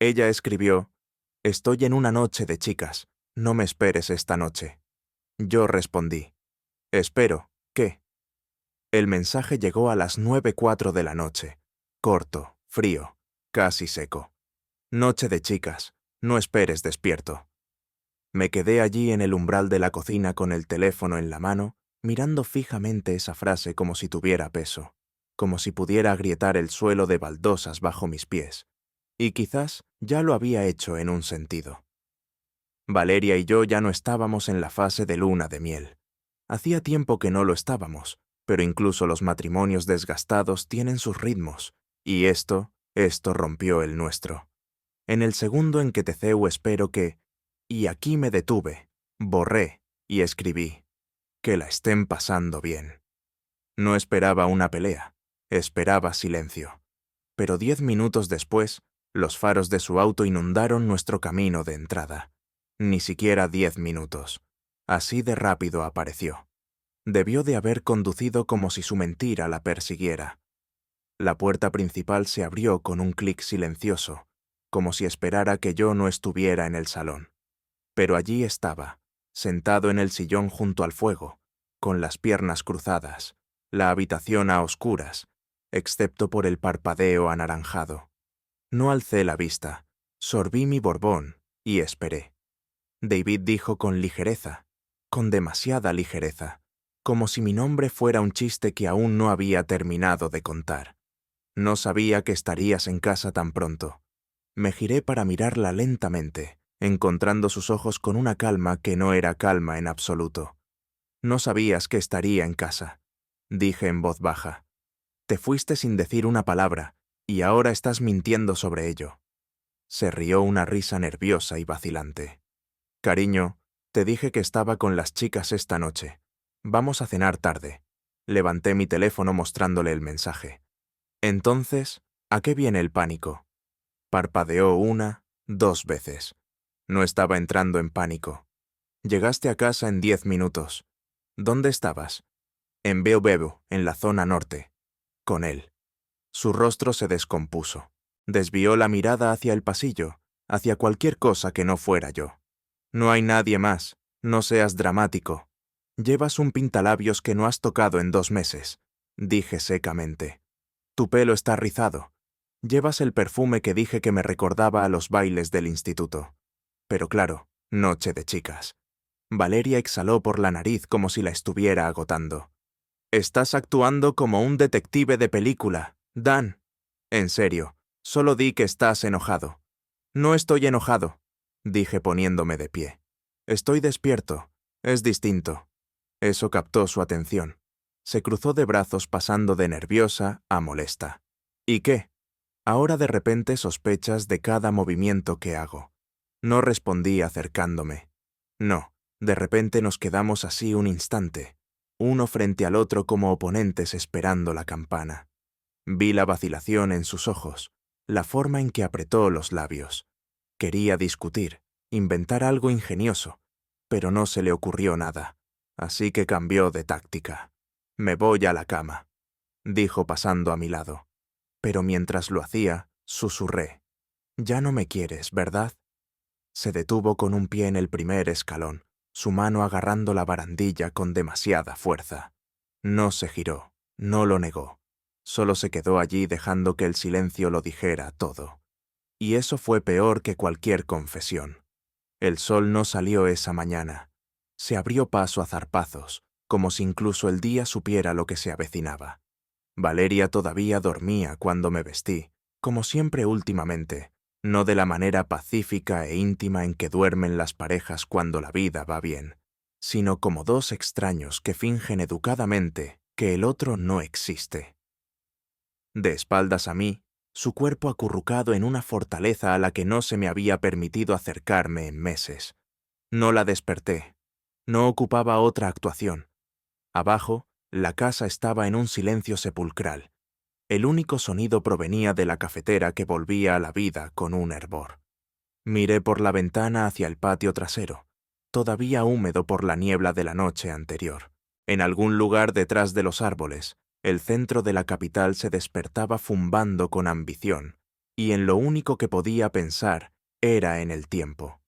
Ella escribió: «Estoy en una noche de chicas. No me esperes esta noche». Yo respondí: «Espero, ¿qué?». El mensaje llegó a las 9:04 de la noche. Corto, frío, casi seco. «Noche de chicas. No esperes despierto». Me quedé allí en el umbral de la cocina con el teléfono en la mano, mirando fijamente esa frase como si tuviera peso, como si pudiera agrietar el suelo de baldosas bajo mis pies. Y quizás ya lo había hecho en un sentido. Valeria y yo ya no estábamos en la fase de luna de miel. Hacía tiempo que no lo estábamos, pero incluso los matrimonios desgastados tienen sus ritmos, y esto rompió el nuestro. En el segundo en que Teseu espero que, y aquí me detuve, borré y escribí: «Que la estén pasando bien». No esperaba una pelea, esperaba silencio. Pero 10 minutos después, los faros de su auto inundaron nuestro camino de entrada. Ni siquiera 10 minutos. Así de rápido apareció. Debió de haber conducido como si su mentira la persiguiera. La puerta principal se abrió con un clic silencioso, como si esperara que yo no estuviera en el salón. Pero allí estaba, sentado en el sillón junto al fuego, con las piernas cruzadas, la habitación a oscuras, excepto por el parpadeo anaranjado. No alcé la vista, sorbí mi borbón y esperé. David dijo con ligereza, con demasiada ligereza, como si mi nombre fuera un chiste que aún no había terminado de contar. «No sabía que estarías en casa tan pronto». Me giré para mirarla lentamente, encontrando sus ojos con una calma que no era calma en absoluto. «No sabías que estaría en casa», dije en voz baja. «Te fuiste sin decir una palabra, y ahora estás mintiendo sobre ello». Se rió una risa nerviosa y vacilante. «Cariño, te dije que estaba con las chicas esta noche. Vamos a cenar tarde». Levanté mi teléfono mostrándole el mensaje. «Entonces, ¿a qué viene el pánico?». Parpadeó 1, 2 veces. No estaba entrando en pánico. «Llegaste a casa en 10 minutos. ¿Dónde estabas?» «En Beobebu, en la zona norte». «Con él». Su rostro se descompuso. Desvió la mirada hacia el pasillo, hacia cualquier cosa que no fuera yo. «No hay nadie más. No seas dramático. Llevas un pintalabios que no has tocado en 2 meses», dije secamente. «Tu pelo está rizado. Llevas el perfume que dije que me recordaba a los bailes del instituto». Pero claro, noche de chicas. Valeria exhaló por la nariz como si la estuviera agotando. «Estás actuando como un detective de película, Dan. En serio, solo di que estás enojado». «No estoy enojado», dije poniéndome de pie. «Estoy despierto. Es distinto». Eso captó su atención. Se cruzó de brazos pasando de nerviosa a molesta. «¿Y qué? Ahora de repente sospechas de cada movimiento que hago». No respondí acercándome. «No». De repente nos quedamos así un instante, uno frente al otro como oponentes esperando la campana. Vi la vacilación en sus ojos, la forma en que apretó los labios. Quería discutir, inventar algo ingenioso, pero no se le ocurrió nada, así que cambió de táctica. «Me voy a la cama», dijo pasando a mi lado. Pero mientras lo hacía, susurré: «Ya no me quieres, ¿verdad?». Se detuvo con un pie en el primer escalón, su mano agarrando la barandilla con demasiada fuerza. No se giró, no lo negó. Solo se quedó allí dejando que el silencio lo dijera todo. Y eso fue peor que cualquier confesión. El sol no salió esa mañana. Se abrió paso a zarpazos, como si incluso el día supiera lo que se avecinaba. Valeria todavía dormía cuando me vestí, como siempre últimamente, no de la manera pacífica e íntima en que duermen las parejas cuando la vida va bien, sino como dos extraños que fingen educadamente que el otro no existe. De espaldas a mí, su cuerpo acurrucado en una fortaleza a la que no se me había permitido acercarme en meses. No la desperté. No ocupaba otra actuación. Abajo, la casa estaba en un silencio sepulcral. El único sonido provenía de la cafetera que volvía a la vida con un hervor. Miré por la ventana hacia el patio trasero, todavía húmedo por la niebla de la noche anterior. En algún lugar detrás de los árboles, el centro de la capital se despertaba fumbando con ambición, y en lo único que podía pensar era en el tiempo.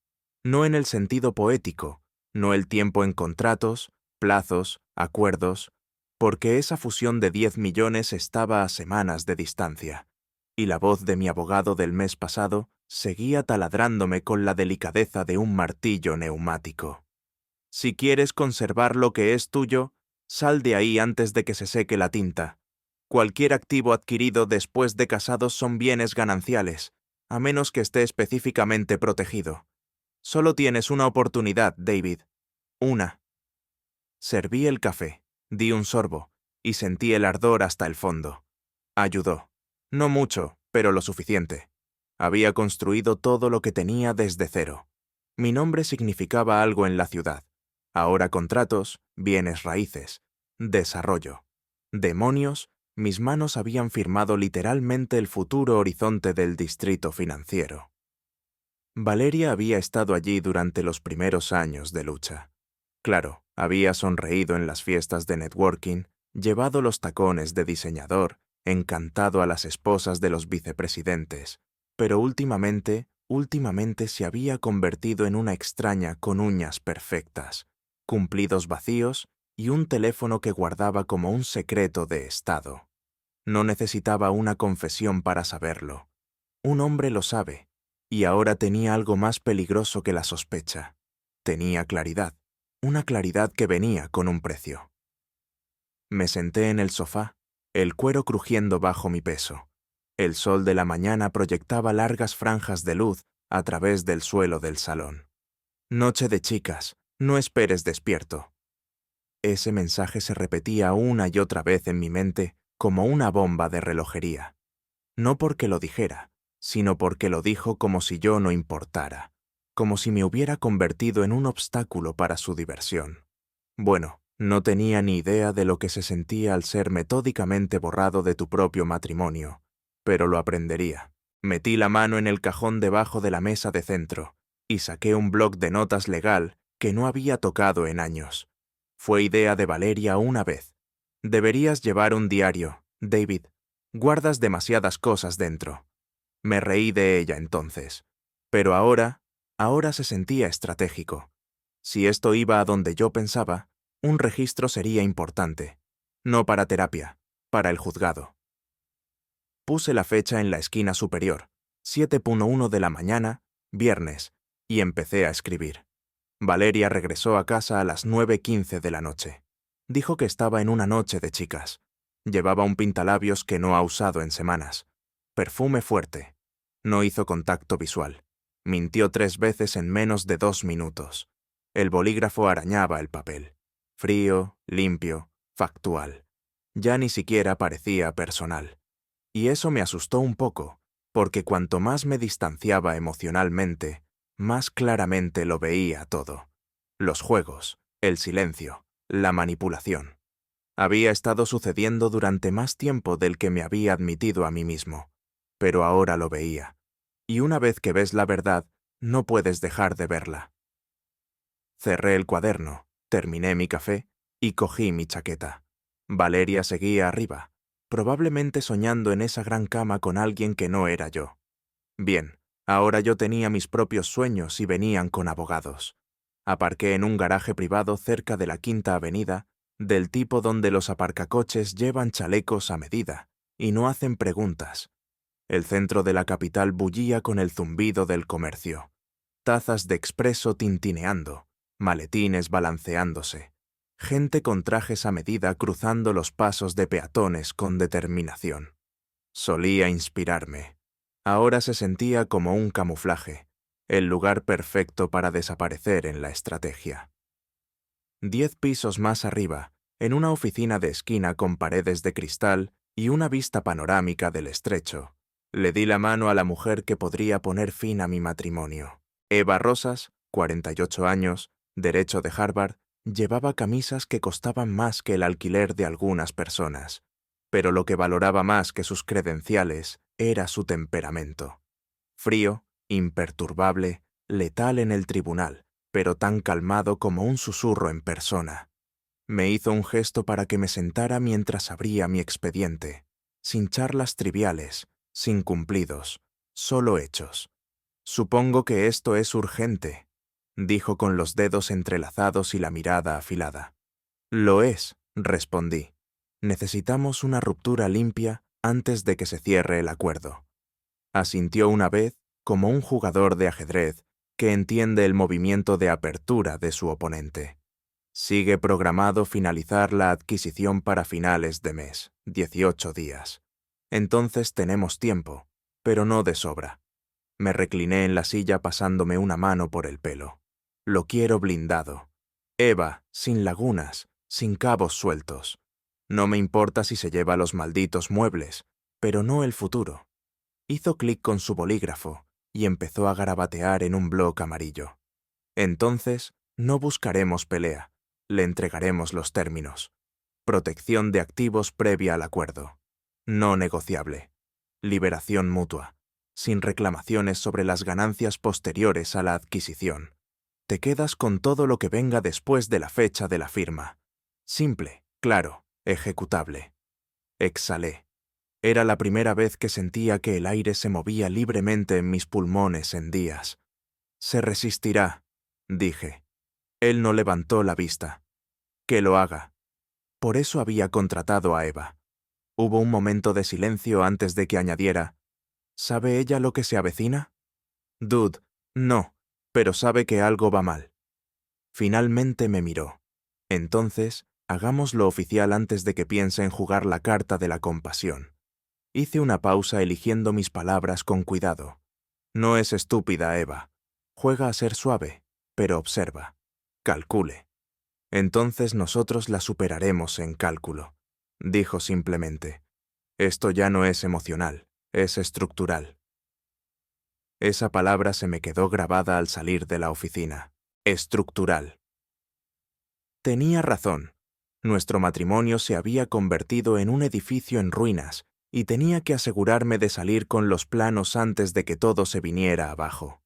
No en el sentido poético, no el tiempo en contratos, plazos, acuerdos, porque esa fusión de 10 millones estaba a semanas de distancia, y la voz de mi abogado del mes pasado seguía taladrándome con la delicadeza de un martillo neumático. Si quieres conservar lo que es tuyo, sal de ahí antes de que se seque la tinta. Cualquier activo adquirido después de casados son bienes gananciales, a menos que esté específicamente protegido. Solo tienes una oportunidad, David. Una. Serví el café, di un sorbo, y sentí el ardor hasta el fondo. Ayudó. No mucho, pero lo suficiente. Había construido todo lo que tenía desde cero. Mi nombre significaba algo en la ciudad. Ahora contratos, bienes raíces, desarrollo. Demonios, mis manos habían firmado literalmente el futuro horizonte del distrito financiero. Valeria había estado allí durante los primeros años de lucha. Claro, había sonreído en las fiestas de networking, llevado los tacones de diseñador, encantado a las esposas de los vicepresidentes, pero últimamente se había convertido en una extraña con uñas perfectas, cumplidos vacíos y un teléfono que guardaba como un secreto de Estado. No necesitaba una confesión para saberlo. Un hombre lo sabe, y ahora tenía algo más peligroso que la sospecha. Tenía claridad, una claridad que venía con un precio. Me senté en el sofá, el cuero crujiendo bajo mi peso. El sol de la mañana proyectaba largas franjas de luz a través del suelo del salón. Noche de chicas, no esperes despierto. Ese mensaje se repetía una y otra vez en mi mente como una bomba de relojería. No porque lo dijera, sino porque lo dijo como si yo no importara, como si me hubiera convertido en un obstáculo para su diversión. Bueno, no tenía ni idea de lo que se sentía al ser metódicamente borrado de tu propio matrimonio, pero lo aprendería. Metí la mano en el cajón debajo de la mesa de centro y saqué un bloc de notas legal que no había tocado en años. Fue idea de Valeria una vez. Deberías llevar un diario, David. Guardas demasiadas cosas dentro. Me reí de ella entonces. Pero ahora se sentía estratégico. Si esto iba a donde yo pensaba, un registro sería importante. No para terapia, para el juzgado. Puse la fecha en la esquina superior, 7:1 de la mañana, viernes, y empecé a escribir. Valeria regresó a casa a las 9:15 de la noche. Dijo que estaba en una noche de chicas. Llevaba un pintalabios que no ha usado en semanas. Perfume fuerte. No hizo contacto visual. Mintió 3 veces en menos de 2 minutos. El bolígrafo arañaba el papel. Frío, limpio, factual. Ya ni siquiera parecía personal. Y eso me asustó un poco, porque cuanto más me distanciaba emocionalmente, más claramente lo veía todo. Los juegos, el silencio, la manipulación. Había estado sucediendo durante más tiempo del que me había admitido a mí mismo, pero ahora lo veía. Y una vez que ves la verdad, no puedes dejar de verla. Cerré el cuaderno, terminé mi café y cogí mi chaqueta. Valeria seguía arriba, probablemente soñando en esa gran cama con alguien que no era yo. Bien, ahora yo tenía mis propios sueños y venían con abogados. Aparqué en un garaje privado cerca de la Quinta Avenida, del tipo donde los aparcacoches llevan chalecos a medida y no hacen preguntas. El centro de la capital bullía con el zumbido del comercio. Tazas de expreso tintineando, maletines balanceándose, gente con trajes a medida cruzando los pasos de peatones con determinación. Solía inspirarme. Ahora se sentía como un camuflaje, el lugar perfecto para desaparecer en la estrategia. 10 pisos más arriba, en una oficina de esquina con paredes de cristal y una vista panorámica del estrecho, le di la mano a la mujer que podría poner fin a mi matrimonio. Eva Rosas, 48 años, derecho de Harvard, llevaba camisas que costaban más que el alquiler de algunas personas, pero lo que valoraba más que sus credenciales era su temperamento. Frío, imperturbable, letal en el tribunal, pero tan calmado como un susurro en persona. Me hizo un gesto para que me sentara mientras abría mi expediente, sin charlas triviales, sin cumplidos, solo hechos. Supongo que esto es urgente, dijo con los dedos entrelazados y la mirada afilada. Lo es, respondí. Necesitamos una ruptura limpia antes de que se cierre el acuerdo. Asintió una vez, como un jugador de ajedrez que entiende el movimiento de apertura de su oponente. Sigue programado finalizar la adquisición para finales de mes, 18 días. Entonces tenemos tiempo, pero no de sobra. Me recliné en la silla pasándome una mano por el pelo. Lo quiero blindado. Eva, sin lagunas, sin cabos sueltos. No me importa si se lleva los malditos muebles, pero no el futuro. Hizo clic con su bolígrafo y empezó a garabatear en un bloc amarillo. Entonces, no buscaremos pelea, le entregaremos los términos. Protección de activos previa al acuerdo. No negociable. Liberación mutua. Sin reclamaciones sobre las ganancias posteriores a la adquisición. Te quedas con todo lo que venga después de la fecha de la firma. Simple, claro, ejecutable. Exhalé. Era la primera vez que sentía que el aire se movía libremente en mis pulmones en días. Se resistirá, dije. Él no levantó la vista. Que lo haga. Por eso había contratado a Eva. Hubo un momento de silencio antes de que añadiera, ¿sabe ella lo que se avecina? Dude, no, pero sabe que algo va mal. Finalmente me miró. Entonces, hagámoslo oficial antes de que piense en jugar la carta de la compasión. Hice una pausa eligiendo mis palabras con cuidado. No es estúpida, Eva. Juega a ser suave, pero observa. Calcule. Entonces nosotros la superaremos en cálculo. Dijo simplemente. Esto ya no es emocional, es estructural. Esa palabra se me quedó grabada al salir de la oficina. Estructural. Tenía razón. Nuestro matrimonio se había convertido en un edificio en ruinas y tenía que asegurarme de salir con los planos antes de que todo se viniera abajo.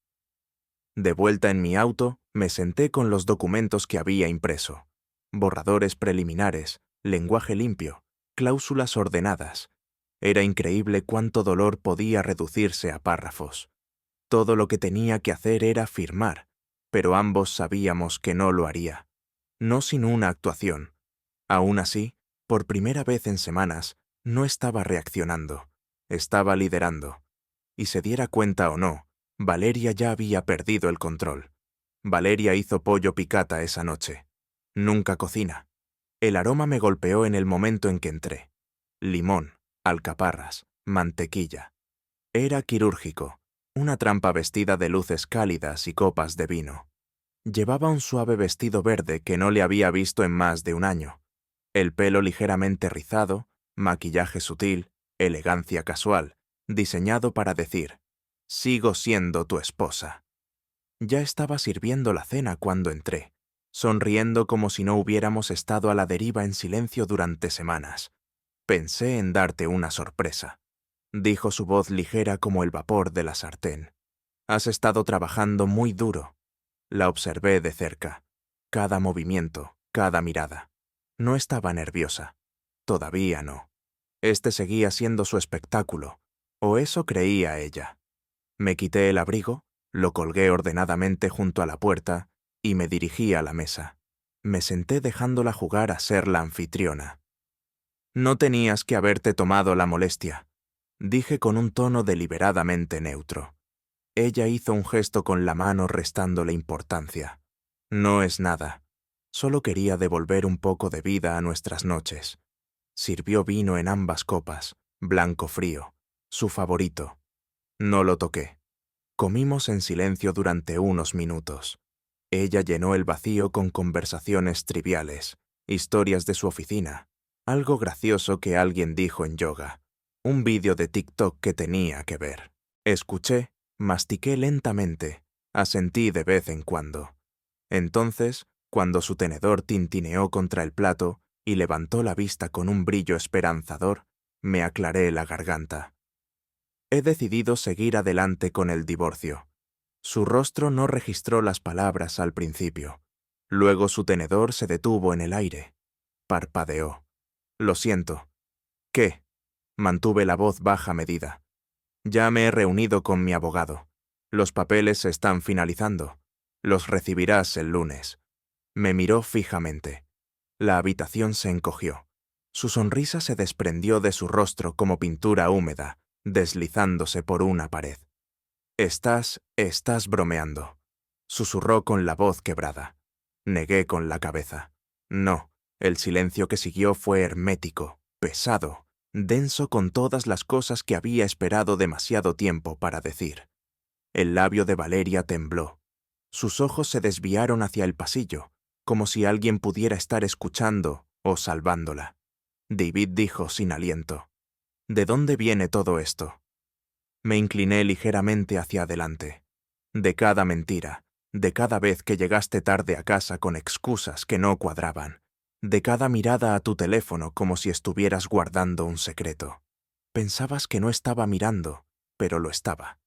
De vuelta en mi auto, me senté con los documentos que había impreso. Borradores preliminares, lenguaje limpio, cláusulas ordenadas. Era increíble cuánto dolor podía reducirse a párrafos. Todo lo que tenía que hacer era firmar, pero ambos sabíamos que no lo haría. No sin una actuación. Aún así, por primera vez en semanas, no estaba reaccionando, estaba liderando. Y se diera cuenta o no, Valeria ya había perdido el control. Valeria hizo pollo picata esa noche. Nunca cocina. El aroma me golpeó en el momento en que entré. Limón, alcaparras, mantequilla. Era quirúrgico, una trampa vestida de luces cálidas y copas de vino. Llevaba un suave vestido verde que no le había visto en más de un año. El pelo ligeramente rizado, maquillaje sutil, elegancia casual, diseñado para decir, sigo siendo tu esposa. Ya estaba sirviendo la cena cuando entré, sonriendo como si no hubiéramos estado a la deriva en silencio durante semanas. Pensé en darte una sorpresa, dijo su voz ligera como el vapor de la sartén. Has estado trabajando muy duro. La observé de cerca, cada movimiento, cada mirada. No estaba nerviosa. Todavía no. Este seguía siendo su espectáculo, o eso creía ella. Me quité el abrigo, lo colgué ordenadamente junto a la puerta y me dirigí a la mesa. Me senté dejándola jugar a ser la anfitriona. No tenías que haberte tomado la molestia, dije con un tono deliberadamente neutro. Ella hizo un gesto con la mano restándole importancia. No es nada. Solo quería devolver un poco de vida a nuestras noches. Sirvió vino en ambas copas, blanco frío, su favorito. No lo toqué. Comimos en silencio durante unos minutos. Ella llenó el vacío con conversaciones triviales, historias de su oficina, algo gracioso que alguien dijo en yoga, un vídeo de TikTok que tenía que ver. Escuché, mastiqué lentamente, asentí de vez en cuando. Entonces, cuando su tenedor tintineó contra el plato y levantó la vista con un brillo esperanzador, me aclaré la garganta. He decidido seguir adelante con el divorcio. Su rostro no registró las palabras al principio. Luego su tenedor se detuvo en el aire. Parpadeó. Lo siento. ¿Qué? Mantuve la voz baja medida. Ya me he reunido con mi abogado. Los papeles se están finalizando. Los recibirás el lunes. Me miró fijamente. La habitación se encogió. Su sonrisa se desprendió de su rostro como pintura húmeda, deslizándose por una pared. Estás bromeando, susurró con la voz quebrada. Negué con la cabeza. No, el silencio que siguió fue hermético, pesado, denso con todas las cosas que había esperado demasiado tiempo para decir. El labio de Valeria tembló. Sus ojos se desviaron hacia el pasillo, como si alguien pudiera estar escuchando o salvándola. David dijo sin aliento: ¿De dónde viene todo esto? Me incliné ligeramente hacia adelante. De cada mentira, de cada vez que llegaste tarde a casa con excusas que no cuadraban, de cada mirada a tu teléfono como si estuvieras guardando un secreto. Pensabas que no estaba mirando, pero lo estaba.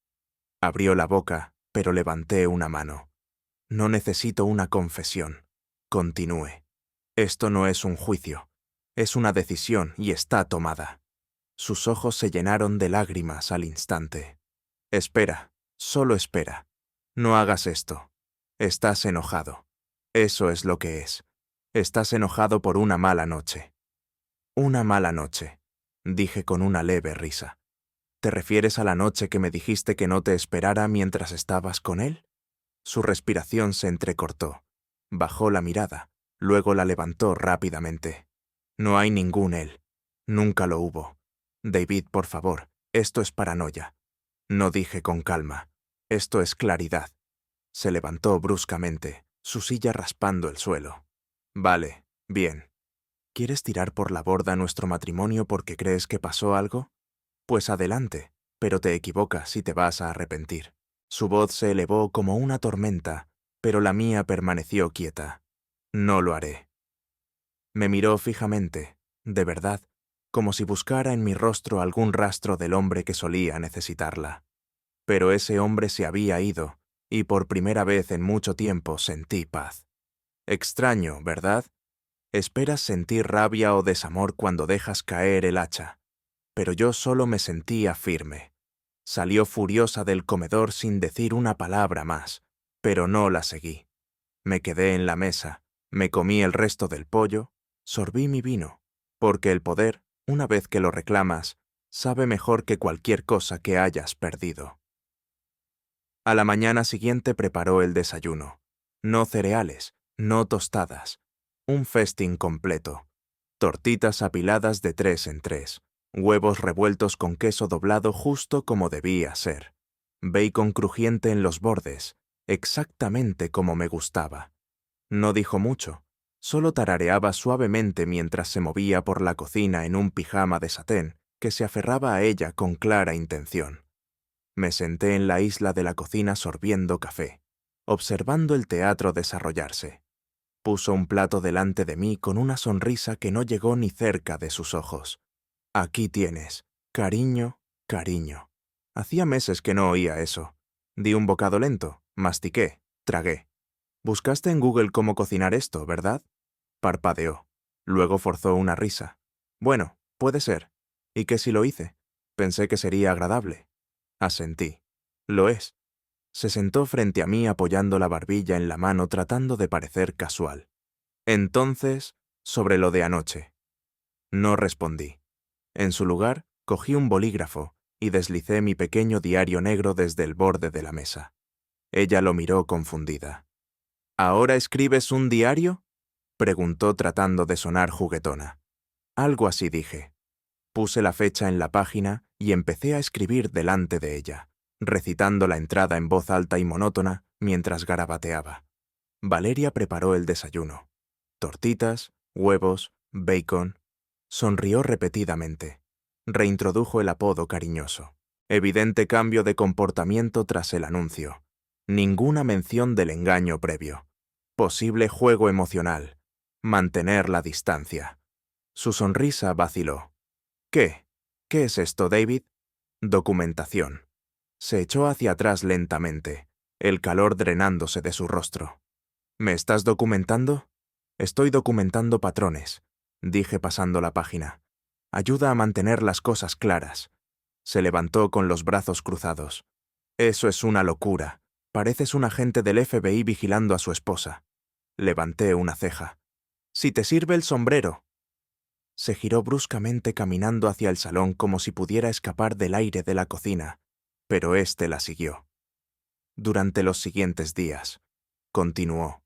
Abrió la boca, pero levanté una mano. No necesito una confesión. Continué. Esto no es un juicio. Es una decisión y está tomada. Sus ojos se llenaron de lágrimas al instante. Espera, solo espera. No hagas esto. Estás enojado. Eso es lo que es. Estás enojado por una mala noche. Una mala noche, dije con una leve risa. ¿Te refieres a la noche que me dijiste que no te esperara mientras estabas con él? Su respiración se entrecortó. Bajó la mirada, luego la levantó rápidamente. No hay ningún él. Nunca lo hubo. David, por favor, esto es paranoia. No, dije con calma. Esto es claridad. Se levantó bruscamente, su silla raspando el suelo. Vale, bien. ¿Quieres tirar por la borda nuestro matrimonio porque crees que pasó algo? Pues adelante, pero te equivocas y te vas a arrepentir. Su voz se elevó como una tormenta, pero la mía permaneció quieta. No lo haré. Me miró fijamente, de verdad, como si buscara en mi rostro algún rastro del hombre que solía necesitarla. Pero ese hombre se había ido, y por primera vez en mucho tiempo sentí paz. Extraño, ¿verdad? Esperas sentir rabia o desamor cuando dejas caer el hacha. Pero yo solo me sentía firme. Salió furiosa del comedor sin decir una palabra más, pero no la seguí. Me quedé en la mesa, me comí el resto del pollo, sorbí mi vino, porque el poder, una vez que lo reclamas, sabe mejor que cualquier cosa que hayas perdido. A la mañana siguiente preparó el desayuno. No cereales, no tostadas. Un festín completo. Tortitas apiladas de 3 en 3. Huevos revueltos con queso doblado justo como debía ser. Bacon crujiente en los bordes, exactamente como me gustaba. No dijo mucho, solo tarareaba suavemente mientras se movía por la cocina en un pijama de satén que se aferraba a ella con clara intención. Me senté en la isla de la cocina sorbiendo café, observando el teatro desarrollarse. Puso un plato delante de mí con una sonrisa que no llegó ni cerca de sus ojos. Aquí tienes, cariño, cariño. Hacía meses que no oía eso. Di un bocado lento, mastiqué, tragué. Buscaste en Google cómo cocinar esto, ¿verdad? Parpadeó. Luego forzó una risa. Bueno, puede ser. ¿Y qué si lo hice? Pensé que sería agradable. Asentí. Lo es. Se sentó frente a mí apoyando la barbilla en la mano tratando de parecer casual. Entonces, sobre lo de anoche. No respondí. En su lugar, cogí un bolígrafo y deslicé mi pequeño diario negro desde el borde de la mesa. Ella lo miró confundida. ¿Ahora escribes un diario?, preguntó tratando de sonar juguetona. Algo así dije. Puse la fecha en la página y empecé a escribir delante de ella, recitando la entrada en voz alta y monótona mientras garabateaba. Valeria preparó el desayuno. Tortitas, huevos, bacon. Sonrió repetidamente. Reintrodujo el apodo cariñoso. Evidente cambio de comportamiento tras el anuncio. Ninguna mención del engaño previo. Posible juego emocional. Mantener la distancia. Su sonrisa vaciló. ¿Qué? ¿Qué es esto, David? Documentación. Se echó hacia atrás lentamente, el calor drenándose de su rostro. ¿Me estás documentando? Estoy documentando patrones, dije pasando la página. Ayuda a mantener las cosas claras. Se levantó con los brazos cruzados. Eso es una locura. Pareces un agente del FBI vigilando a su esposa. Levanté una ceja. Si te sirve el sombrero. Se giró bruscamente caminando hacia el salón como si pudiera escapar del aire de la cocina, pero éste la siguió. Durante los siguientes días, continuó,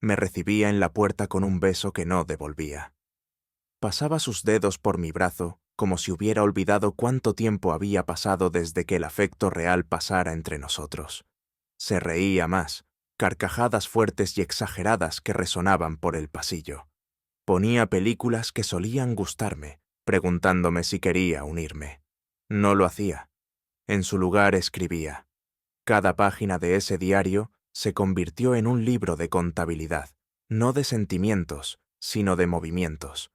me recibía en la puerta con un beso que no devolvía. Pasaba sus dedos por mi brazo como si hubiera olvidado cuánto tiempo había pasado desde que el afecto real pasara entre nosotros. Se reía más, carcajadas fuertes y exageradas que resonaban por el pasillo. Ponía películas que solían gustarme, preguntándome si quería unirme. No lo hacía. En su lugar escribía. Cada página de ese diario se convirtió en un libro de contabilidad, no de sentimientos, sino de movimientos.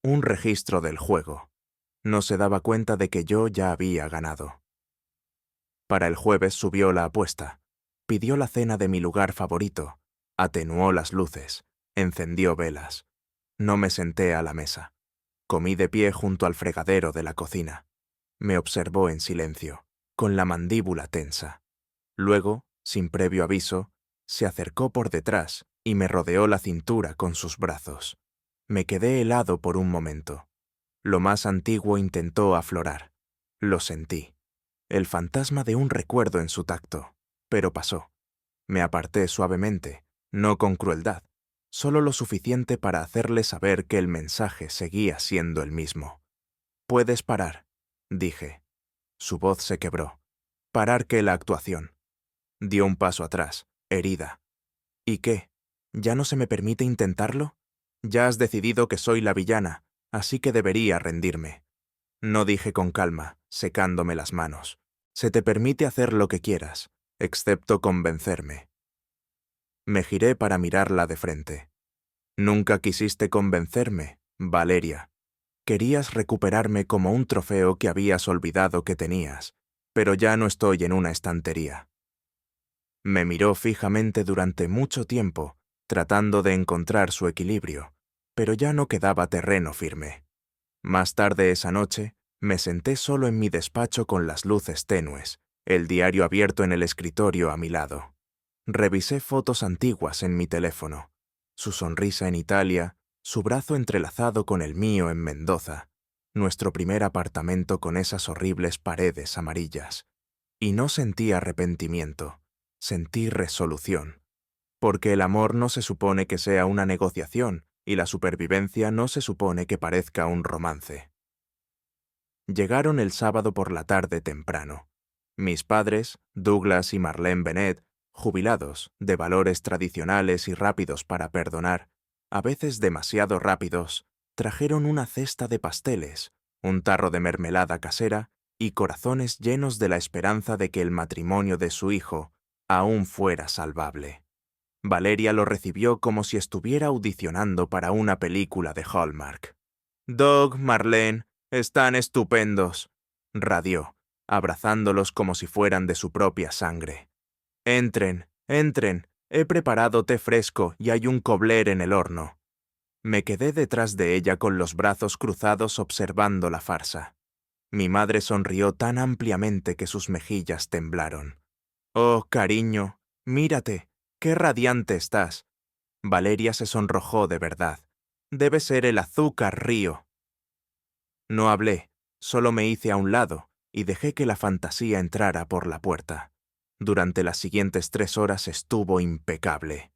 Un registro del juego. No se daba cuenta de que yo ya había ganado. Para el jueves subió la apuesta. Pidió la cena de mi lugar favorito. Atenuó las luces. Encendió velas. No me senté a la mesa. Comí de pie junto al fregadero de la cocina. Me observó en silencio, con la mandíbula tensa. Luego, sin previo aviso, se acercó por detrás y me rodeó la cintura con sus brazos. Me quedé helado por un momento. Lo más antiguo intentó aflorar. Lo sentí. El fantasma de un recuerdo en su tacto. Pero pasó. Me aparté suavemente, no con crueldad, solo lo suficiente para hacerle saber que el mensaje seguía siendo el mismo. «Puedes parar», dije. Su voz se quebró. «Parar que la actuación». Dio un paso atrás, herida. «¿Y qué? ¿Ya no se me permite intentarlo? Ya has decidido que soy la villana, así que debería rendirme». No dije con calma, secándome las manos. «Se te permite hacer lo que quieras, excepto convencerme». Me giré para mirarla de frente. «Nunca quisiste convencerme, Valeria. Querías recuperarme como un trofeo que habías olvidado que tenías, pero ya no estoy en una estantería». Me miró fijamente durante mucho tiempo, tratando de encontrar su equilibrio, pero ya no quedaba terreno firme. Más tarde esa noche, me senté solo en mi despacho con las luces tenues, el diario abierto en el escritorio a mi lado. Revisé fotos antiguas en mi teléfono. Su sonrisa en Italia, su brazo entrelazado con el mío en Mendoza, nuestro primer apartamento con esas horribles paredes amarillas. Y no sentí arrepentimiento, sentí resolución. Porque el amor no se supone que sea una negociación y la supervivencia no se supone que parezca un romance. Llegaron el sábado por la tarde temprano. Mis padres, Douglas y Marlene Bennett, jubilados, de valores tradicionales y rápidos para perdonar, a veces demasiado rápidos, trajeron una cesta de pasteles, un tarro de mermelada casera y corazones llenos de la esperanza de que el matrimonio de su hijo aún fuera salvable. Valeria lo recibió como si estuviera audicionando para una película de Hallmark. «Doug, Marlene, están estupendos», radió, abrazándolos como si fueran de su propia sangre. «Entren, entren, he preparado té fresco y hay un cobbler en el horno». Me quedé detrás de ella con los brazos cruzados observando la farsa. Mi madre sonrió tan ampliamente que sus mejillas temblaron. «Oh, cariño, mírate, qué radiante estás». Valeria se sonrojó de verdad. «Debe ser el azúcar, Río». No hablé, solo me hice a un lado y dejé que la fantasía entrara por la puerta. Durante las siguientes 3 horas estuvo impecable.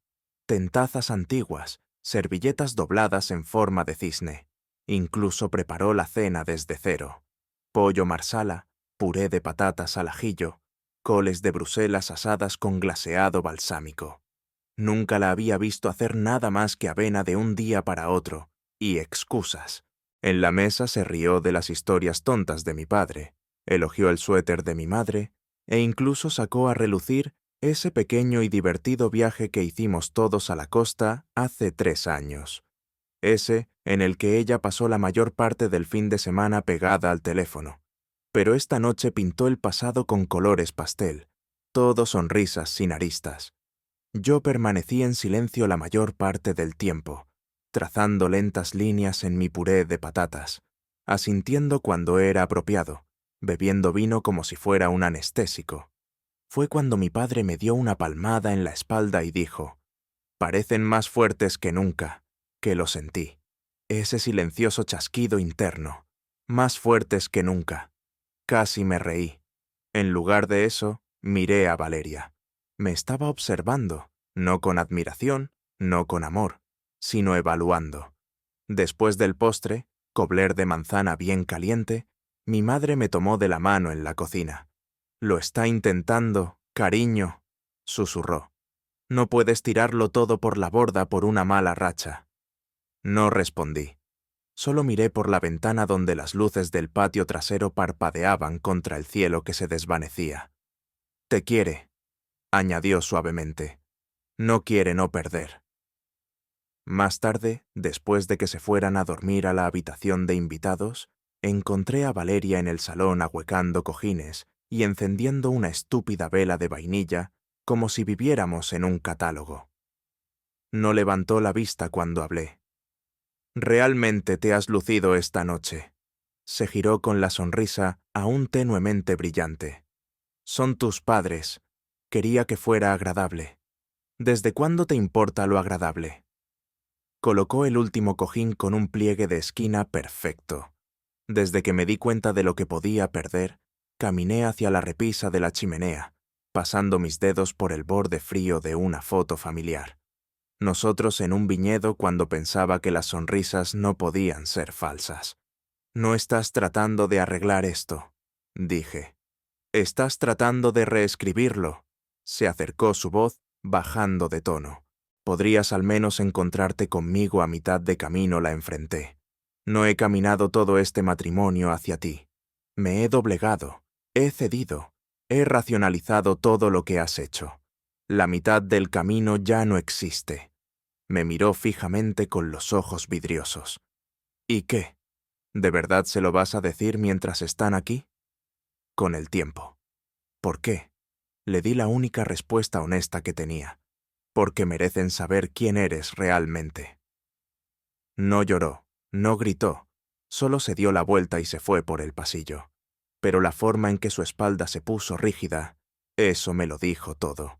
Tentazas antiguas, servilletas dobladas en forma de cisne. Incluso preparó la cena desde cero. Pollo marsala, puré de patatas al ajillo, coles de Bruselas asadas con glaseado balsámico. Nunca la había visto hacer nada más que avena de un día para otro, y excusas. En la mesa se rió de las historias tontas de mi padre, elogió el suéter de mi madre, e incluso sacó a relucir ese pequeño y divertido viaje que hicimos todos a la costa hace 3 años. Ese en el que ella pasó la mayor parte del fin de semana pegada al teléfono. Pero esta noche pintó el pasado con colores pastel, todo sonrisas sin aristas. Yo permanecí en silencio la mayor parte del tiempo, trazando lentas líneas en mi puré de patatas, asintiendo cuando era apropiado, bebiendo vino como si fuera un anestésico. Fue cuando mi padre me dio una palmada en la espalda y dijo: «Parecen más fuertes que nunca», que lo sentí. Ese silencioso chasquido interno. Más fuertes que nunca. Casi me reí. En lugar de eso, miré a Valeria. Me estaba observando, no con admiración, no con amor, sino evaluando. Después del postre, cobler de manzana bien caliente, mi madre me tomó de la mano en la cocina. «Lo está intentando, cariño», susurró. «No puedes tirarlo todo por la borda por una mala racha». No respondí. Solo miré por la ventana donde las luces del patio trasero parpadeaban contra el cielo que se desvanecía. «Te quiere», añadió suavemente. «No quiere no perder». Más tarde, después de que se fueran a dormir a la habitación de invitados, encontré a Valeria en el salón ahuecando cojines y encendiendo una estúpida vela de vainilla como si viviéramos en un catálogo. No levantó la vista cuando hablé. «Realmente te has lucido esta noche». Se giró con la sonrisa aún tenuemente brillante. «Son tus padres. Quería que fuera agradable». «¿Desde cuándo te importa lo agradable?» Colocó el último cojín con un pliegue de esquina perfecto. Desde que me di cuenta de lo que podía perder, caminé hacia la repisa de la chimenea, pasando mis dedos por el borde frío de una foto familiar. Nosotros en un viñedo cuando pensaba que las sonrisas no podían ser falsas. «No estás tratando de arreglar esto», dije. «Estás tratando de reescribirlo». Se acercó su voz, bajando de tono. «Podrías al menos encontrarte conmigo a mitad de camino», la enfrenté. «No he caminado todo este matrimonio hacia ti. Me he doblegado, he cedido, he racionalizado todo lo que has hecho. La mitad del camino ya no existe». Me miró fijamente con los ojos vidriosos. «¿Y qué? ¿De verdad se lo vas a decir mientras están aquí?» «Con el tiempo». «¿Por qué?» Le di la única respuesta honesta que tenía. «Porque merecen saber quién eres realmente». No lloró, no gritó, solo se dio la vuelta y se fue por el pasillo. Pero la forma en que su espalda se puso rígida, eso me lo dijo todo.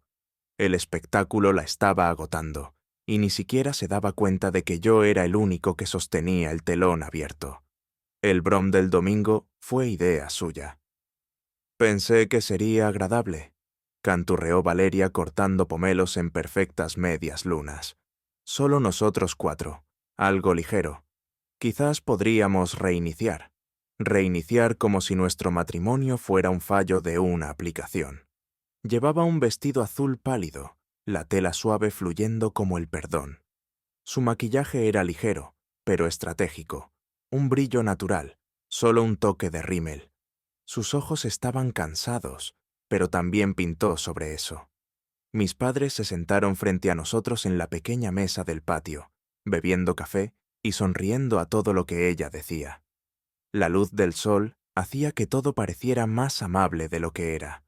El espectáculo la estaba agotando, y ni siquiera se daba cuenta de que yo era el único que sostenía el telón abierto. El brom del domingo fue idea suya. «Pensé que sería agradable», canturreó Valeria cortando pomelos en perfectas medias lunas. «Solo nosotros 4, algo ligero. Quizás podríamos reiniciar. Reiniciar como si nuestro matrimonio fuera un fallo de una aplicación». Llevaba un vestido azul pálido, la tela suave fluyendo como el perdón. Su maquillaje era ligero, pero estratégico. Un brillo natural, solo un toque de rímel. Sus ojos estaban cansados, pero también pintó sobre eso. Mis padres se sentaron frente a nosotros en la pequeña mesa del patio, bebiendo café y sonriendo a todo lo que ella decía. La luz del sol hacía que todo pareciera más amable de lo que era.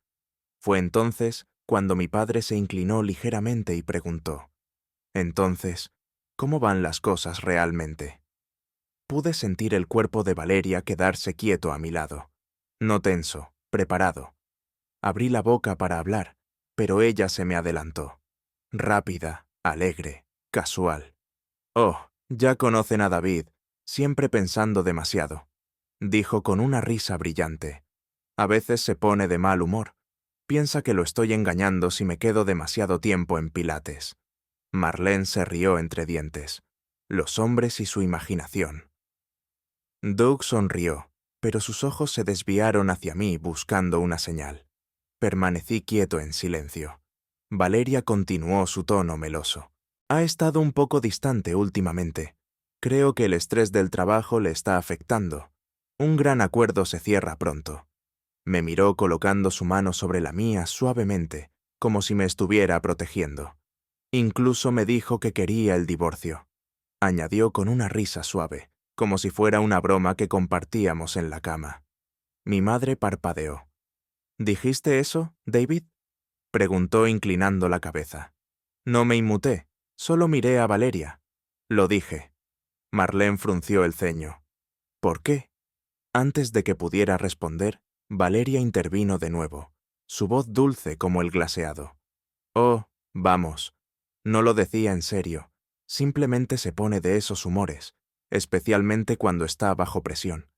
Fue entonces cuando mi padre se inclinó ligeramente y preguntó: «Entonces, ¿cómo van las cosas realmente?» Pude sentir el cuerpo de Valeria quedarse quieto a mi lado, no tenso, preparado. Abrí la boca para hablar, pero ella se me adelantó. Rápida, alegre, casual. «Oh, ya conocen a David, siempre pensando demasiado», dijo con una risa brillante. «A veces se pone de mal humor. Piensa que lo estoy engañando si me quedo demasiado tiempo en Pilates». Marlene se rió entre dientes. Los hombres y su imaginación. Doug sonrió, pero sus ojos se desviaron hacia mí buscando una señal. Permanecí quieto en silencio. Valeria continuó su tono meloso. «Ha estado un poco distante últimamente. Creo que el estrés del trabajo le está afectando. Un gran acuerdo se cierra pronto». Me miró colocando su mano sobre la mía suavemente, como si me estuviera protegiendo. «Incluso me dijo que quería el divorcio», añadió con una risa suave, como si fuera una broma que compartíamos en la cama. Mi madre parpadeó. «¿Dijiste eso, David?», preguntó inclinando la cabeza. No me inmuté, solo miré a Valeria. Lo dije. Marlene frunció el ceño. «¿Por qué?». Antes de que pudiera responder, Valeria intervino de nuevo, su voz dulce como el glaseado. Oh, vamos. No lo decía en serio. Simplemente se pone de esos humores, especialmente cuando está bajo presión.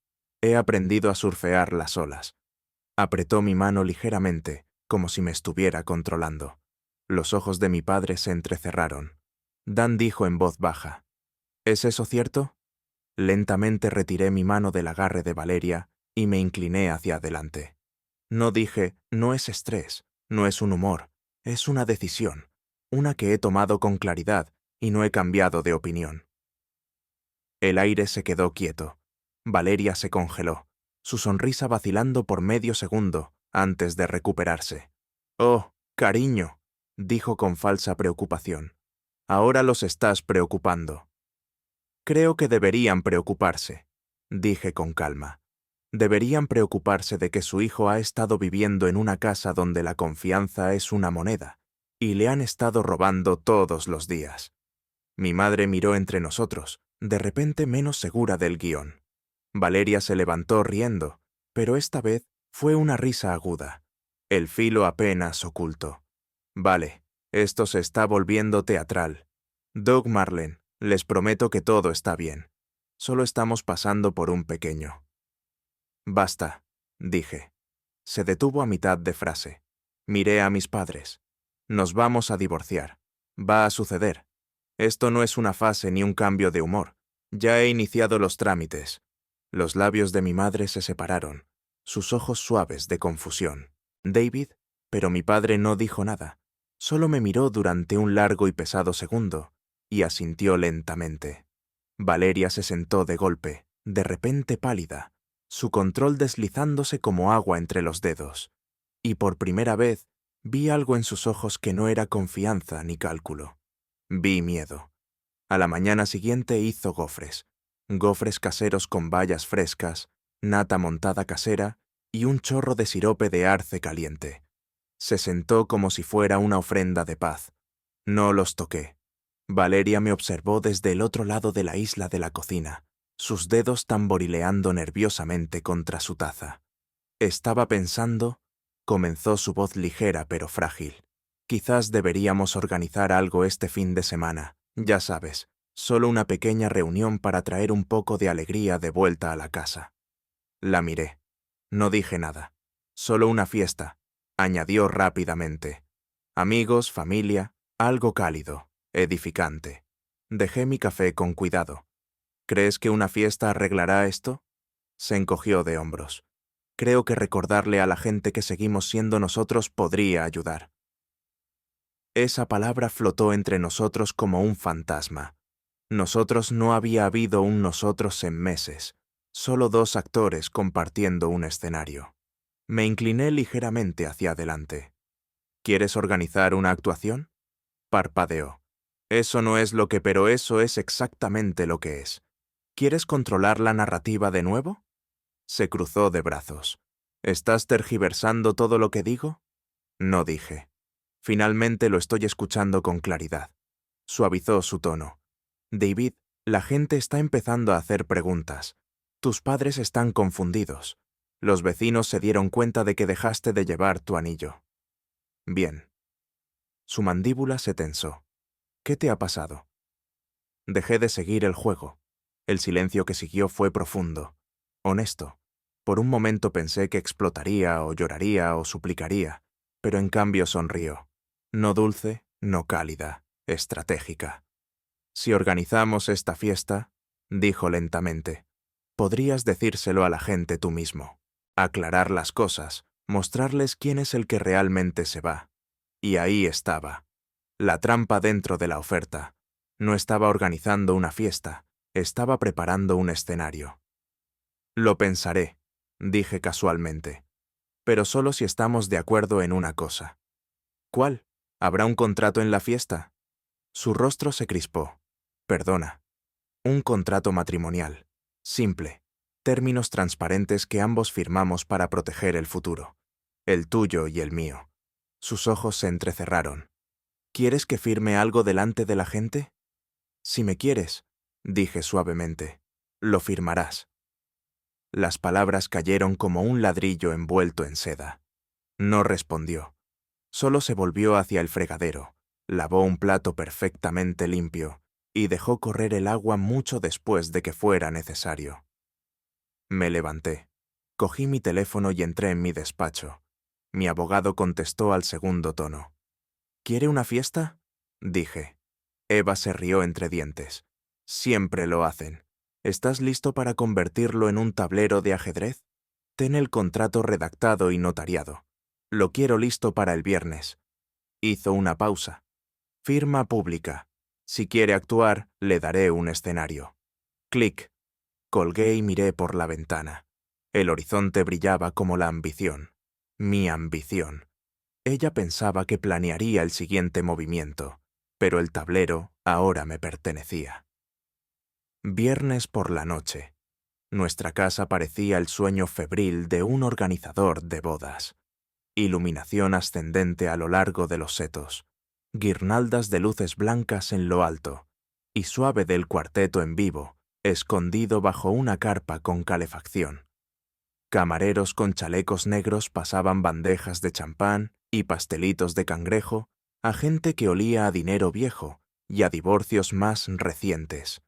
He aprendido a surfear las olas. Apretó mi mano ligeramente, como si me estuviera controlando. Los ojos de mi padre se entrecerraron. Dan dijo en voz baja: ¿Es eso cierto? Lentamente retiré mi mano del agarre de Valeria y me incliné hacia adelante. No dije, no es estrés, no es un humor, es una decisión, una que he tomado con claridad y no he cambiado de opinión. El aire se quedó quieto. Valeria se congeló, su sonrisa vacilando por medio segundo antes de recuperarse. «Oh, cariño», dijo con falsa preocupación. «Ahora los estás preocupando». «Creo que deberían preocuparse», dije con calma. Deberían preocuparse de que su hijo ha estado viviendo en una casa donde la confianza es una moneda, y le han estado robando todos los días. Mi madre miró entre nosotros, de repente menos segura del guión. Valeria se levantó riendo, pero esta vez fue una risa aguda, el filo apenas oculto. Vale, esto se está volviendo teatral. Doug Marlen, les prometo que todo está bien. Solo estamos pasando por un pequeño. Basta, dije. Se detuvo a mitad de frase. Miré a mis padres. Nos vamos a divorciar. Va a suceder. Esto no es una fase ni un cambio de humor. Ya he iniciado los trámites. Los labios de mi madre se separaron, sus ojos suaves de confusión. David, pero mi padre no dijo nada. Solo me miró durante un largo y pesado segundo, y asintió lentamente. Valeria se sentó de golpe, de repente pálida, su control deslizándose como agua entre los dedos. Y por primera vez vi algo en sus ojos que no era confianza ni cálculo. Vi miedo. A la mañana siguiente hizo gofres caseros con bayas frescas, nata montada casera y un chorro de sirope de arce caliente. Se sentó como si fuera una ofrenda de paz. No los toqué. Valeria me observó desde el otro lado de la isla de la cocina, sus dedos tamborileando nerviosamente contra su taza. Estaba pensando, comenzó su voz ligera pero frágil. Quizás deberíamos organizar algo este fin de semana, ya sabes, solo una pequeña reunión para traer un poco de alegría de vuelta a la casa. La miré. No dije nada. Solo una fiesta, añadió rápidamente. Amigos, familia, algo cálido, edificante. Dejé mi café con cuidado. ¿Crees que una fiesta arreglará esto? Se encogió de hombros. Creo que recordarle a la gente que seguimos siendo nosotros podría ayudar. Esa palabra flotó entre nosotros como un fantasma. Nosotros no había habido un nosotros en meses, solo dos actores compartiendo un escenario. Me incliné ligeramente hacia adelante. ¿Quieres organizar una actuación? Parpadeó. Eso no es lo que, pero eso es exactamente lo que es. ¿Quieres controlar la narrativa de nuevo? Se cruzó de brazos. ¿Estás tergiversando todo lo que digo? No dije. Finalmente lo estoy escuchando con claridad. Suavizó su tono. David, la gente está empezando a hacer preguntas. Tus padres están confundidos. Los vecinos se dieron cuenta de que dejaste de llevar tu anillo. Bien. Su mandíbula se tensó. ¿Qué te ha pasado? Dejé de seguir el juego. El silencio que siguió fue profundo, honesto. Por un momento pensé que explotaría o lloraría o suplicaría, pero en cambio sonrió. No dulce, no cálida, estratégica. Si organizamos esta fiesta, dijo lentamente, podrías decírselo a la gente tú mismo, aclarar las cosas, mostrarles quién es el que realmente se va. Y ahí estaba, la trampa dentro de la oferta. No estaba organizando una fiesta, estaba preparando un escenario. Lo pensaré, dije casualmente, pero solo si estamos de acuerdo en una cosa. ¿Cuál? ¿Habrá un contrato en la fiesta? Su rostro se crispó. Perdona. Un contrato matrimonial. Simple. Términos transparentes que ambos firmamos para proteger el futuro. El tuyo y el mío. Sus ojos se entrecerraron. ¿Quieres que firme algo delante de la gente? Si me quieres, dije suavemente, lo firmarás. Las palabras cayeron como un ladrillo envuelto en seda. No respondió. Solo se volvió hacia el fregadero, lavó un plato perfectamente limpio y dejó correr el agua mucho después de que fuera necesario. Me levanté, cogí mi teléfono y entré en mi despacho. Mi abogado contestó al segundo tono. ¿Quiere una fiesta? Dije. Eva se rió entre dientes. Siempre lo hacen. ¿Estás listo para convertirlo en un tablero de ajedrez? Ten el contrato redactado y notariado. Lo quiero listo para el viernes. Hizo una pausa. Firma pública. Si quiere actuar, le daré un escenario. Clic. Colgué y miré por la ventana. El horizonte brillaba como la ambición. Mi ambición. Ella pensaba que planearía el siguiente movimiento, pero el tablero ahora me pertenecía. Viernes por la noche. Nuestra casa parecía el sueño febril de un organizador de bodas. Iluminación ascendente a lo largo de los setos, guirnaldas de luces blancas en lo alto, y suave del cuarteto en vivo, escondido bajo una carpa con calefacción. Camareros con chalecos negros pasaban bandejas de champán y pastelitos de cangrejo a gente que olía a dinero viejo y a divorcios más recientes.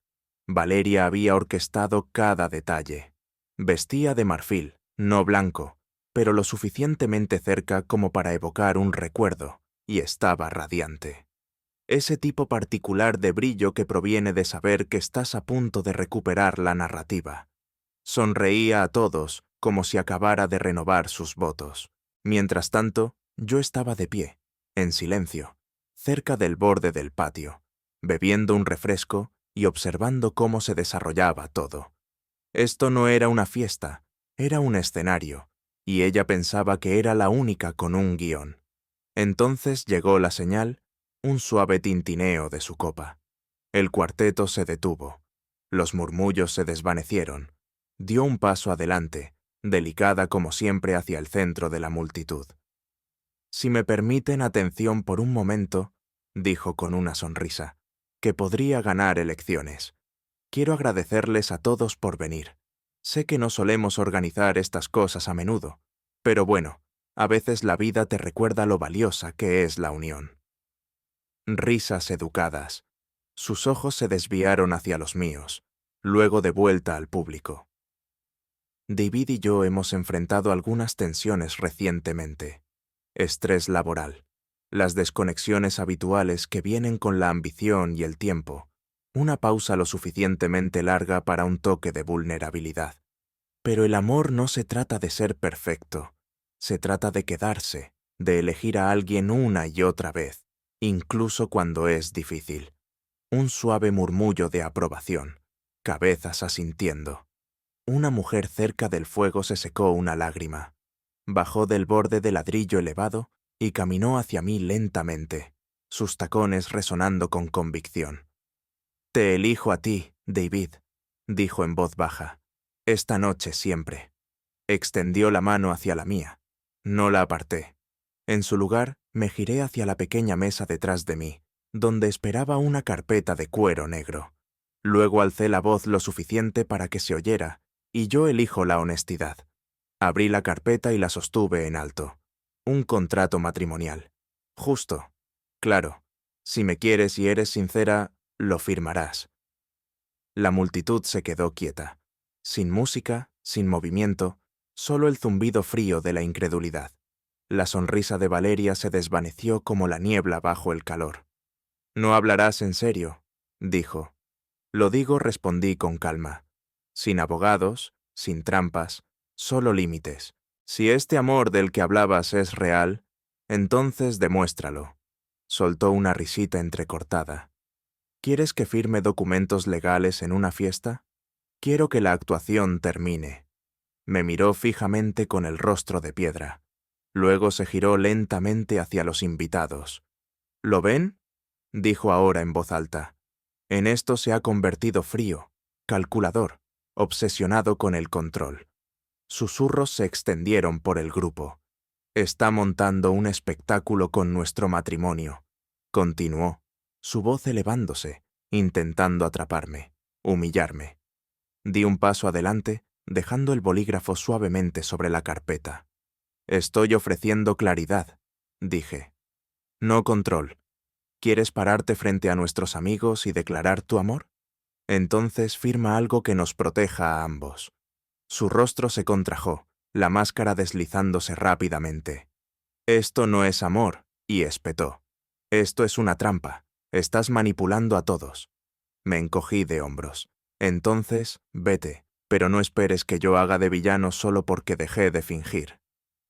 Valeria había orquestado cada detalle. Vestía de marfil, no blanco, pero lo suficientemente cerca como para evocar un recuerdo, y estaba radiante. Ese tipo particular de brillo que proviene de saber que estás a punto de recuperar la narrativa. Sonreía a todos como si acabara de renovar sus votos. Mientras tanto, yo estaba de pie, en silencio, cerca del borde del patio, bebiendo un refresco y observando cómo se desarrollaba todo. Esto no era una fiesta, era un escenario, y ella pensaba que era la única con un guión. Entonces llegó la señal, un suave tintineo de su copa. El cuarteto se detuvo. Los murmullos se desvanecieron. Dio un paso adelante, delicada como siempre hacia el centro de la multitud. Si me permiten atención por un momento, dijo con una sonrisa, que podría ganar elecciones. Quiero agradecerles a todos por venir. Sé que no solemos organizar estas cosas a menudo, pero bueno, a veces la vida te recuerda lo valiosa que es la unión. Risas educadas. Sus ojos se desviaron hacia los míos, luego de vuelta al público. David y yo hemos enfrentado algunas tensiones recientemente. Estrés laboral, las desconexiones habituales que vienen con la ambición y el tiempo, una pausa lo suficientemente larga para un toque de vulnerabilidad. Pero el amor no se trata de ser perfecto, se trata de quedarse, de elegir a alguien una y otra vez, incluso cuando es difícil. Un suave murmullo de aprobación, cabezas asintiendo. Una mujer cerca del fuego se secó una lágrima. Bajó del borde de ladrillo elevado y caminó hacia mí lentamente, sus tacones resonando con convicción. «Te elijo a ti, David», dijo en voz baja. «Esta noche siempre». Extendió la mano hacia la mía. No la aparté. En su lugar, me giré hacia la pequeña mesa detrás de mí, donde esperaba una carpeta de cuero negro. Luego alcé la voz lo suficiente para que se oyera, y yo elijo la honestidad. Abrí la carpeta y la sostuve en alto. Un contrato matrimonial. Justo. Claro. Si me quieres y eres sincera, lo firmarás. La multitud se quedó quieta. Sin música, sin movimiento, solo el zumbido frío de la incredulidad. La sonrisa de Valeria se desvaneció como la niebla bajo el calor. «¿No hablarás en serio?», dijo. «Lo digo», respondí con calma. Sin abogados, sin trampas, solo límites. Si este amor del que hablabas es real, entonces demuéstralo. Soltó una risita entrecortada. ¿Quieres que firme documentos legales en una fiesta? Quiero que la actuación termine. Me miró fijamente con el rostro de piedra. Luego se giró lentamente hacia los invitados. ¿Lo ven?, dijo ahora en voz alta. En esto se ha convertido frío, calculador, obsesionado con el control. Susurros se extendieron por el grupo. «Está montando un espectáculo con nuestro matrimonio», continuó, su voz elevándose, intentando atraparme, humillarme. Di un paso adelante dejando el bolígrafo suavemente sobre la carpeta. «Estoy ofreciendo claridad», dije. «No control. ¿Quieres pararte frente a nuestros amigos y declarar tu amor? Entonces firma algo que nos proteja a ambos». Su rostro se contrajo, la máscara deslizándose rápidamente. «Esto no es amor», y espetó. «Esto es una trampa. Estás manipulando a todos». Me encogí de hombros. «Entonces, vete, pero no esperes que yo haga de villano solo porque dejé de fingir».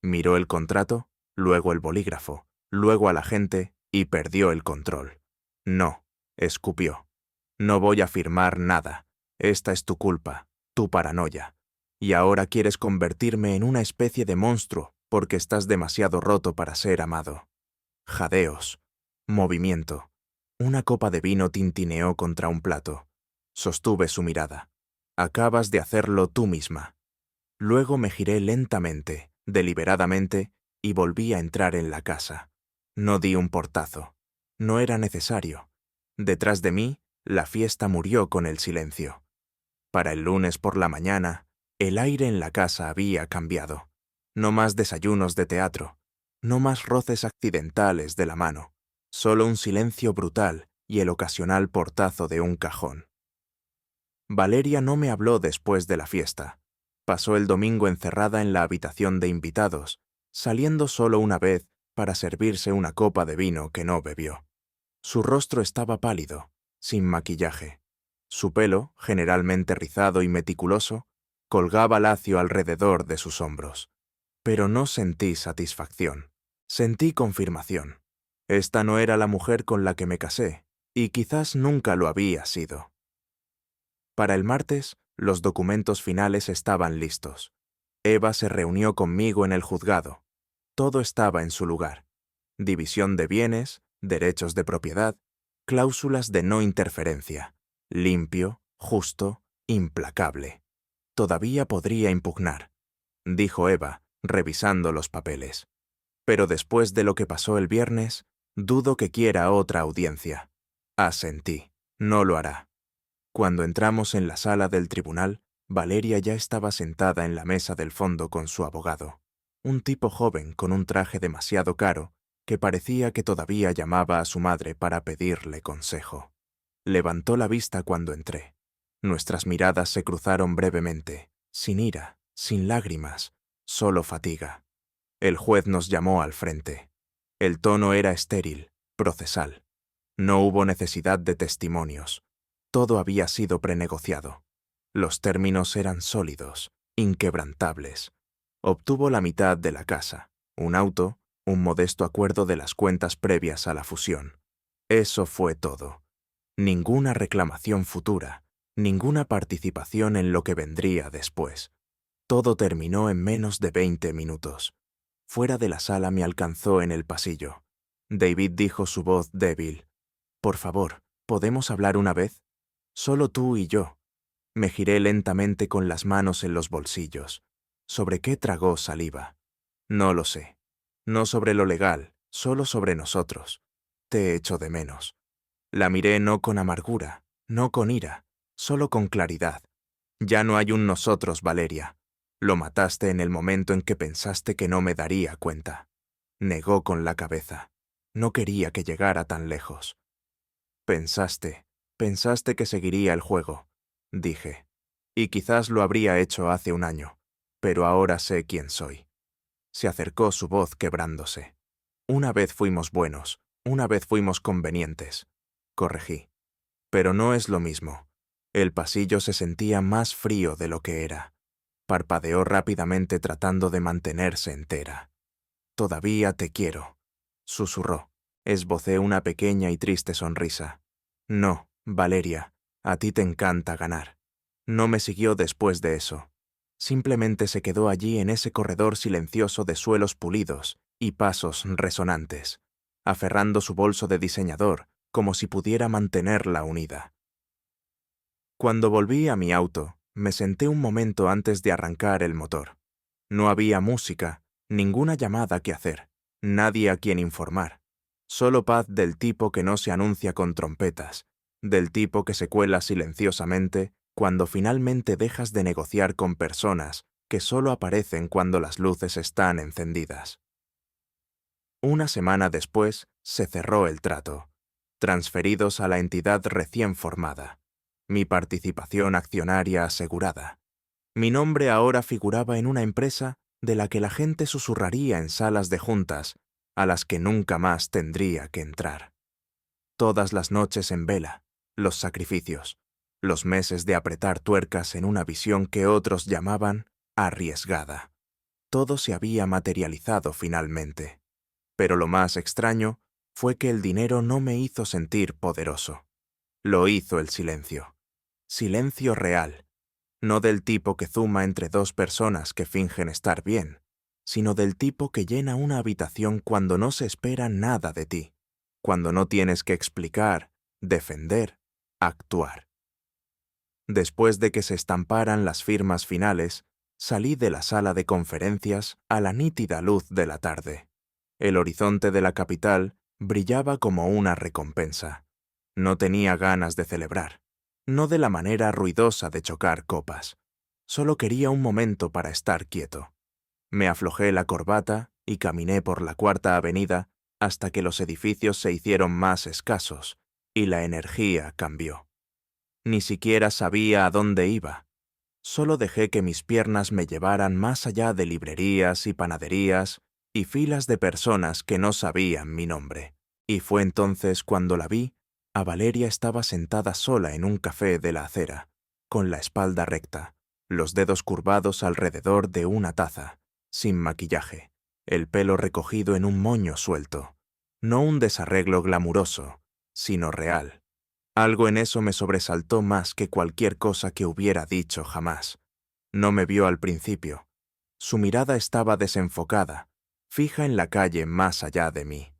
Miró el contrato, luego el bolígrafo, luego a la gente y perdió el control. «No», escupió. «No voy a firmar nada. Esta es tu culpa, tu paranoia. Y ahora quieres convertirme en una especie de monstruo porque estás demasiado roto para ser amado». Jadeos. Movimiento. Una copa de vino tintineó contra un plato. Sostuve su mirada. «Acabas de hacerlo tú misma». Luego me giré lentamente, deliberadamente, y volví a entrar en la casa. No di un portazo. No era necesario. Detrás de mí, la fiesta murió con el silencio. Para el lunes por la mañana, el aire en la casa había cambiado. No más desayunos de teatro, no más roces accidentales de la mano, solo un silencio brutal y el ocasional portazo de un cajón. Valeria no me habló después de la fiesta. Pasó el domingo encerrada en la habitación de invitados, saliendo solo una vez para servirse una copa de vino que no bebió. Su rostro estaba pálido, sin maquillaje. Su pelo, generalmente rizado y meticuloso, colgaba lacio alrededor de sus hombros. Pero no sentí satisfacción. Sentí confirmación. Esta no era la mujer con la que me casé, y quizás nunca lo había sido. Para el martes, los documentos finales estaban listos. Eva se reunió conmigo en el juzgado. Todo estaba en su lugar. División de bienes, derechos de propiedad, cláusulas de no interferencia. Limpio, justo, implacable. Todavía podría impugnar, dijo Eva, revisando los papeles. Pero después de lo que pasó el viernes, dudo que quiera otra audiencia. Asentí. No lo hará. Cuando entramos en la sala del tribunal, Valeria ya estaba sentada en la mesa del fondo con su abogado, un tipo joven con un traje demasiado caro que parecía que todavía llamaba a su madre para pedirle consejo. Levantó la vista cuando entré. Nuestras miradas se cruzaron brevemente, sin ira, sin lágrimas, solo fatiga. El juez nos llamó al frente. El tono era estéril, procesal. No hubo necesidad de testimonios. Todo había sido prenegociado. Los términos eran sólidos, inquebrantables. Obtuvo la mitad de la casa, un auto, un modesto acuerdo de las cuentas previas a la fusión. Eso fue todo. Ninguna reclamación futura, ninguna participación en lo que vendría después. Todo terminó en menos de 20 minutos. Fuera de la sala me alcanzó en el pasillo. David dijo su voz débil. «Por favor, ¿podemos hablar una vez? Solo tú y yo». Me giré lentamente con las manos en los bolsillos. ¿Sobre qué tragó saliva? No lo sé. No sobre lo legal, solo sobre nosotros. Te echo de menos. La miré no con amargura, no con ira, solo con claridad. Ya no hay un nosotros, Valeria. Lo mataste en el momento en que pensaste que no me daría cuenta. Negó con la cabeza. No quería que llegara tan lejos. Pensaste que seguiría el juego, dije. Y quizás lo habría hecho hace un año, pero ahora sé quién soy. Se acercó su voz quebrándose. Una vez fuimos buenos, una vez fuimos convenientes. Corregí. Pero no es lo mismo. El pasillo se sentía más frío de lo que era. Parpadeó rápidamente tratando de mantenerse entera. «Todavía te quiero», susurró. Esbocé una pequeña y triste sonrisa. «No, Valeria, a ti te encanta ganar». No me siguió después de eso. Simplemente se quedó allí en ese corredor silencioso de suelos pulidos y pasos resonantes, aferrando su bolso de diseñador como si pudiera mantenerla unida. Cuando volví a mi auto, me senté un momento antes de arrancar el motor. No había música, ninguna llamada que hacer, nadie a quien informar. Solo paz del tipo que no se anuncia con trompetas, del tipo que se cuela silenciosamente cuando finalmente dejas de negociar con personas que solo aparecen cuando las luces están encendidas. Una semana después se cerró el trato, transferidos a la entidad recién formada, mi participación accionaria asegurada. Mi nombre ahora figuraba en una empresa de la que la gente susurraría en salas de juntas, a las que nunca más tendría que entrar. Todas las noches en vela, los sacrificios, los meses de apretar tuercas en una visión que otros llamaban arriesgada. Todo se había materializado finalmente. Pero lo más extraño fue que el dinero no me hizo sentir poderoso. Lo hizo el silencio. Silencio real. No del tipo que zuma entre dos personas que fingen estar bien, sino del tipo que llena una habitación cuando no se espera nada de ti, cuando no tienes que explicar, defender, actuar. Después de que se estamparan las firmas finales, salí de la sala de conferencias a la nítida luz de la tarde. El horizonte de la capital brillaba como una recompensa. No tenía ganas de celebrar, no de la manera ruidosa de chocar copas. Solo quería un momento para estar quieto. Me aflojé la corbata y caminé por la Cuarta Avenida hasta que los edificios se hicieron más escasos y la energía cambió. Ni siquiera sabía a dónde iba. Solo dejé que mis piernas me llevaran más allá de librerías y panaderías y filas de personas que no sabían mi nombre. Y fue entonces cuando la vi. A Valeria estaba sentada sola en un café de la acera, con la espalda recta, los dedos curvados alrededor de una taza, sin maquillaje, el pelo recogido en un moño suelto. No un desarreglo glamuroso, sino real. Algo en eso me sobresaltó más que cualquier cosa que hubiera dicho jamás. No me vio al principio. Su mirada estaba desenfocada, fija en la calle más allá de mí.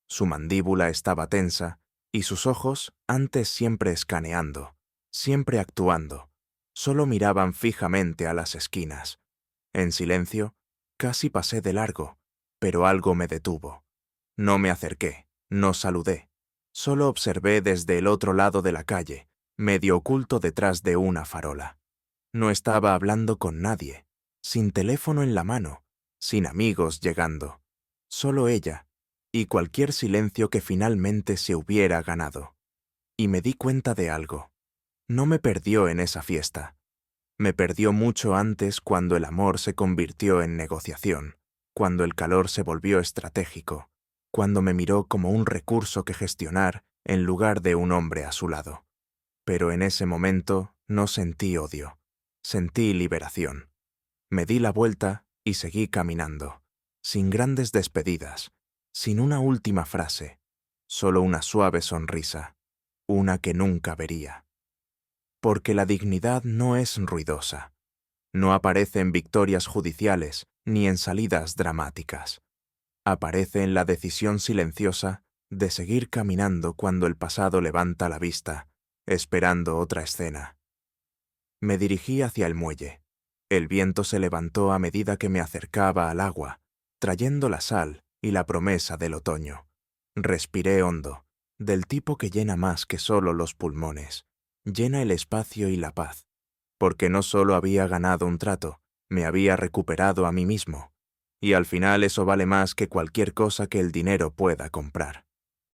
Su mandíbula estaba tensa y sus ojos, antes siempre escaneando, siempre actuando, solo miraban fijamente a las esquinas. En silencio, casi pasé de largo, pero algo me detuvo. No me acerqué, no saludé. Solo observé desde el otro lado de la calle, medio oculto detrás de una farola. No estaba hablando con nadie, sin teléfono en la mano, sin amigos llegando. Solo ella, y cualquier silencio que finalmente se hubiera ganado. Y me di cuenta de algo. No me perdió en esa fiesta. Me perdió mucho antes cuando el amor se convirtió en negociación, cuando el calor se volvió estratégico, cuando me miró como un recurso que gestionar en lugar de un hombre a su lado. Pero en ese momento no sentí odio, sentí liberación. Me di la vuelta y seguí caminando, sin grandes despedidas, sin una última frase, solo una suave sonrisa, una que nunca vería. Porque la dignidad no es ruidosa, no aparece en victorias judiciales ni en salidas dramáticas. Aparece en la decisión silenciosa de seguir caminando cuando el pasado levanta la vista, esperando otra escena. Me dirigí hacia el muelle. El viento se levantó a medida que me acercaba al agua, trayendo la sal y la promesa del otoño. Respiré hondo, del tipo que llena más que solo los pulmones, llena el espacio y la paz, porque no solo había ganado un trato, me había recuperado a mí mismo, y al final eso vale más que cualquier cosa que el dinero pueda comprar.